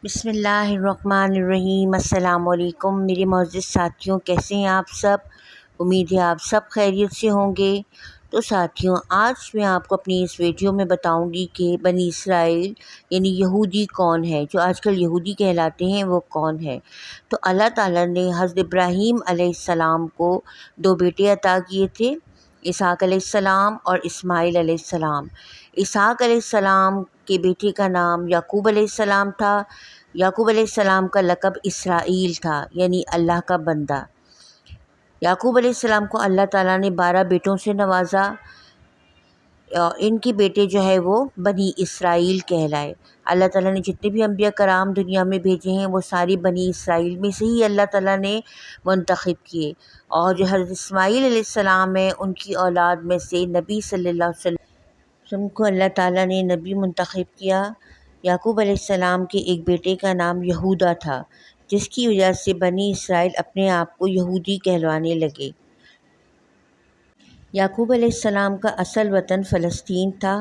बिस्मिल्लाहिर्रहमानिर्रहीम। अस्सलाम वालेकुम मेरे मोअज़्ज़िज़ साथियों, कैसे हैं आप सब। उम्मीद है आप सब खैरियत से होंगे। तो साथियों, आज मैं आपको अपनी इस वीडियो में बताऊंगी कि बनी इसराइल यानी यहूदी कौन है, जो आजकल यहूदी कहलाते हैं वो कौन है। तो अल्लाह ताला ने हज़रत इब्राहीम अलैहिस्सलाम को दो बेटे अता किए थे, इसहाक अलैहिस्सलाम और इस्माईल अलैहिस्सलाम। इसहाक अलैहिस्सलाम के बेटे का नाम याकूब अलैहिस्सलाम था। याकूब अलैहिस्सलाम का लक़ब इसराइल था, यानी अल्लाह का बंदा। याकूब अलैहिस्सलाम को अल्लाह ताला ने 12 बेटों से नवाजा। इनके बेटे जो है वो बनी इसराइल कहलाए। अल्लाह ताला ने जितने भी अम्बिया कराम दुनिया में भेजे हैं वो सारी बनी इसराइल में से ही अल्लाह ताला ने मुंतखब किए। और जो हज़रत इस्माईल अलैहिस्सलाम है, उनकी औलाद में से नबी सल्लल्लाहु अलैहि वसल्लम को अल्लाह ताला ने नबी मुंतखब किया। याकूब अलैहिस्सलाम के एक बेटे का नाम यहूदा था, जिसकी वजह से बनी इसराइल अपने आप को यहूदी कहलवाने लगे। याकूब अलैहिस्सलाम का असल वतन फ़लस्तीन था।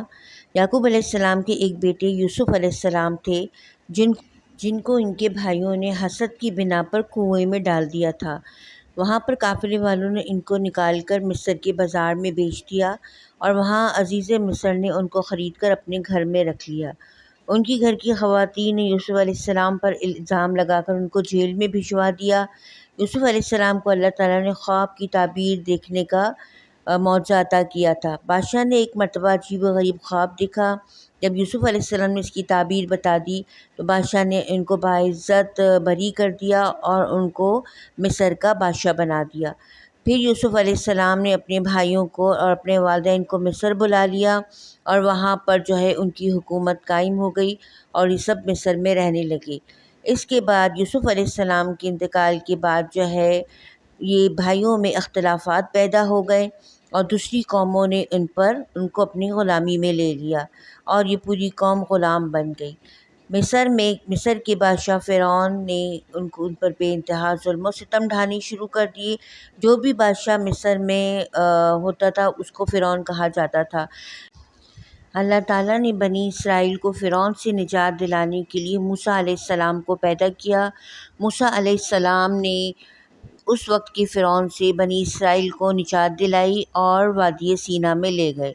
याकूब अलैहिस्सलाम के एक बेटे यूसुफ़ अलैहिस्सलाम थे, जिनको इनके भाइयों ने हसद की बिना पर कुएं में डाल दिया था। वहाँ पर काफ़िले वालों ने इनको निकाल कर मिस्र के बाज़ार में बेच दिया और वहाँ अज़ीज़ मिस्र ने उनको ख़रीद कर अपने घर में रख लिया। उनकी घर की ख़वातीन ने यूसुफ़ अलैहिस्सलाम पर इल्ज़ाम लगाकर उनको जेल में भिजवा दिया। यूसुफ़ अलैहिस्सलाम को अल्लाह ताला ने ख्वाब की ताबीर देखने का मौज़ा अता किया था। बादशाह ने एक मरतबा अजीब व गरीब ख्वाब देखा। जब यूसुफ़ अलैहिस्सलाम ने इसकी ताबीर बता दी तो बादशाह ने इनको बाइज़्ज़त बरी कर दिया और उनको मिस्र का बादशाह बना दिया। फिर यूसुफ़ अलैहिस्सलाम ने अपने भाइयों को और अपने वालिदैन को मिस्र बुला लिया और वहाँ पर जो है उनकी हुकूमत कायम हो गई और ये सब मिस्र में रहने लगे। इसके बाद यूसुफ़ अलैहिस्सलाम के इंतकाल के बाद जो है ये भाइयों में अख्तिलाफ़ात पैदा हो गए और दूसरी कौमों ने उनको अपनी ग़ुलामी में ले लिया और ये पूरी कौम ग़ुलाम बन गई। मिस्र के बादशाह फ़िरौन ने उन पर बेइंतहा ज़ुल्म व सितम ढाने शुरू कर दिए। जो भी बादशाह मिस्र में होता था उसको फ़िरौन कहा जाता था। अल्लाह ताला ने बनी इसराइल को फ़िरौन से निजात दिलाने के लिए मूसा अलैहिस्सलाम को पैदा किया। मूसा अलैहिस्सलाम ने उस वक्त के फ़िरौन से बनी इसराइल को निजात दिलाई और वादी सीना में ले गए।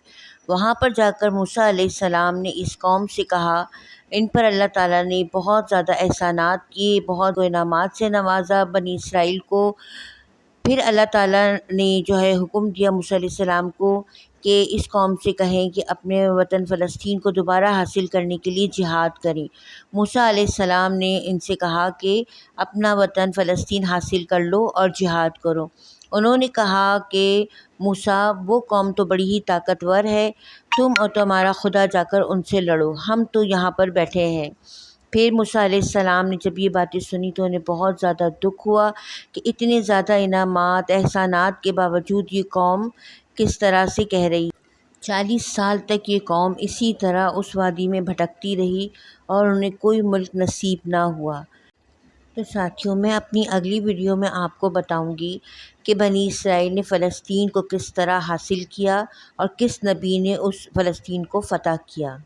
वहाँ पर जाकर मूसा अलैहिस्सलाम ने इस कौम से कहा, इन पर अल्लाह ताला ने बहुत ज़्यादा एहसानात किए, बहुत इनामात से नवाजा बनी इसराइल को। फिर अल्लाह ताला ने जो है हुक्म दिया मूसा अलैहिस्सलाम को कि इस कौम से कहें कि अपने वतन फ़लस्तीन को दोबारा हासिल करने के लिए जिहाद करें। मूसा अलैहिस्सलाम ने इनसे कहा कि अपना वतन फ़लस्तीन हासिल कर लो और जिहाद करो। उन्होंने कहा कि मूसा, वो कौम तो बड़ी ही ताकतवर है, तुम और तुम्हारा खुदा जाकर उनसे लड़ो, हम तो यहाँ पर बैठे हैं। फिर मूसा अलैहिस्सलाम ने जब ये बातें सुनी तो उन्हें बहुत ज़्यादा दुख हुआ कि इतने ज़्यादा इनामात एहसानात के बावजूद ये कौम किस तरह से कह रही। 40 साल तक ये कौम इसी तरह उस वादी में भटकती रही और उन्हें कोई मुल्क नसीब ना हुआ। तो साथियों, मैं अपनी अगली वीडियो में आपको बताऊंगी कि बनी इसराइल ने फ़लस्तीन को किस तरह हासिल किया और किस नबी ने उस फ़लस्तीन को फ़तह किया।